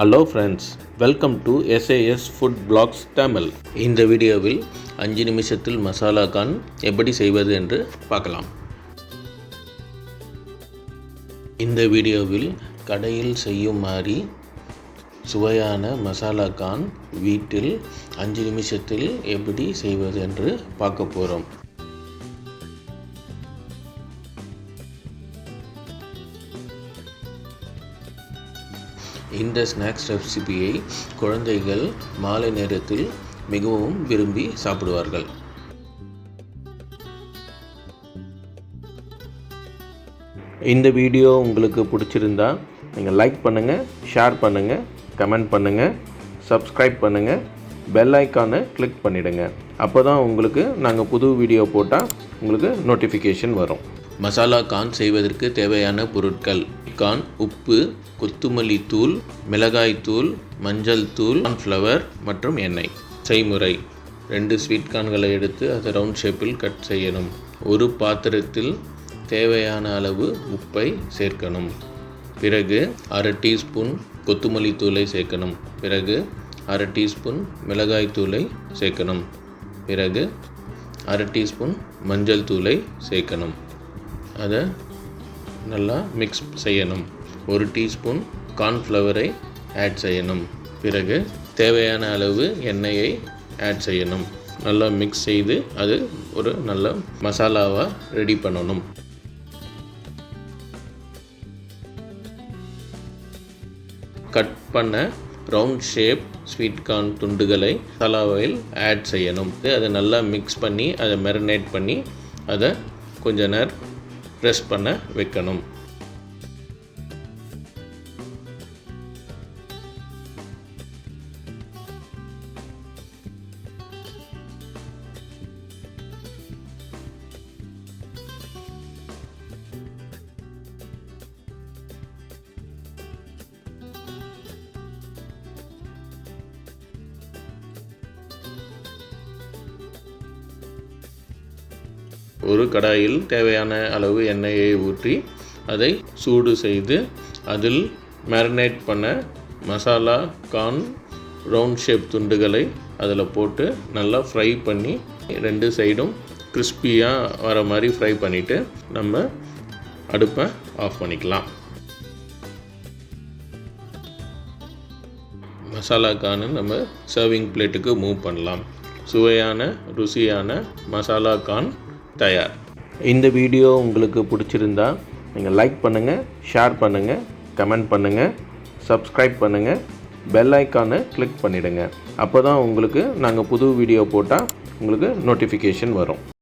Hello friends, welcome to SAS food blogs Tamil. இந்த வீடியோவில் 5 நிமிஷத்தில் மசாலா கான் எப்படி செய்வது என்று பார்க்கலாம். இந்த வீடியோவில் கடையில் செய்யும் மாதிரி சுவையான மசாலா கான் வீட்டில் 5 நிமிஷத்தில் எப்படி செய்வது என்று பார்க்க போகிறோம். இந்த ஸ்நாக்ஸ் ரெசிபியை குழந்தைகள் மாலை நேரத்தில் மிகவும் விரும்பி சாப்பிடுவார்கள். இந்த வீடியோ உங்களுக்கு பிடிச்சிருந்தா நீங்கள் லைக் பண்ணுங்கள், ஷேர் பண்ணுங்கள், கமெண்ட் பண்ணுங்கள், சப்ஸ்கிரைப் பண்ணுங்கள், பெல் ஐக்கானை கிளிக் பண்ணிவிடுங்க. அப்போ தான் உங்களுக்கு நாங்கள் புது வீடியோ போட்டால் உங்களுக்கு நோட்டிஃபிகேஷன் வரும். மசாலா கான் செய்வதற்கு தேவையான பொருட்கள்: கான், உப்பு, கொத்தமல்லி தூள், மிளகாய் தூள், மஞ்சள் தூள், கார்ன்ஃப்ளவர் மற்றும் எண்ணெய். செய்முறை: 2 ஸ்வீட் கார்ன்களை எடுத்து அதை ரவுண்ட் ஷேப்பில் கட் செய்யணும். ஒரு பாத்திரத்தில் தேவையான அளவு உப்பை சேர்க்கணும். பிறகு அரை டீஸ்பூன் கொத்தமல்லி தூளை சேர்க்கணும். பிறகு அரை டீஸ்பூன் மிளகாய் தூளை சேர்க்கணும். பிறகு அரை டீஸ்பூன் மஞ்சள் தூளை சேர்க்கணும். அதை நல்லா மிக்ஸ் செய்யணும். 1 டீஸ்பூன் கார்ன்ஃப்ளவரை ஆட் செய்யணும். பிறகு தேவையான அளவு எண்ணெயை ஆட் செய்யணும். நல்லா மிக்ஸ் செய்து அது ஒரு நல்ல மசாலாவாக ரெடி பண்ணணும். கட் பண்ண ரவுண்ட் ஷேப் ஸ்வீட் கார்ன் துண்டுகளை மசாலாவில் ஆட் செய்யணும். அதை நல்லா மிக்ஸ் பண்ணி அதை மேரினேட் பண்ணி அதை கொஞ்ச நேரம் ரெஸ்ட் பண்ண வைக்கணும். ஒரு கடாயில் தேவையான அளவு எண்ணெயை ஊற்றி அதை சூடு செய்து அதில் மேரினேட் பண்ண மசாலா கார்ன் ரவுண்ட் ஷேப் துண்டுகளை அதில் போட்டு நல்லா ஃப்ரை பண்ணி 2 சைடும் கிறிஸ்பியாக வர மாதிரி ஃப்ரை பண்ணிவிட்டு நம்ம அடுப்பை ஆஃப் பண்ணிக்கலாம். மசாலா கார்னை நம்ம சர்விங் பிளேட்டுக்கு மூவ் பண்ணலாம். சுவையான ருசியான மசாலா கார்ன் தயார். இந்த வீடியோ உங்களுக்கு பிடிச்சிருந்தா நீங்கள் லைக் பண்ணுங்கள், ஷேர் பண்ணுங்கள், கமெண்ட் பண்ணுங்கள், சப்ஸ்கிரைப் பண்ணுங்கள், பெல் ஐக்கானை கிளிக் பண்ணிவிடுங்க. அப்போ தான் உங்களுக்கு நாங்கள் புது வீடியோ போட்டால் உங்களுக்கு நோட்டிஃபிகேஷன் வரும்.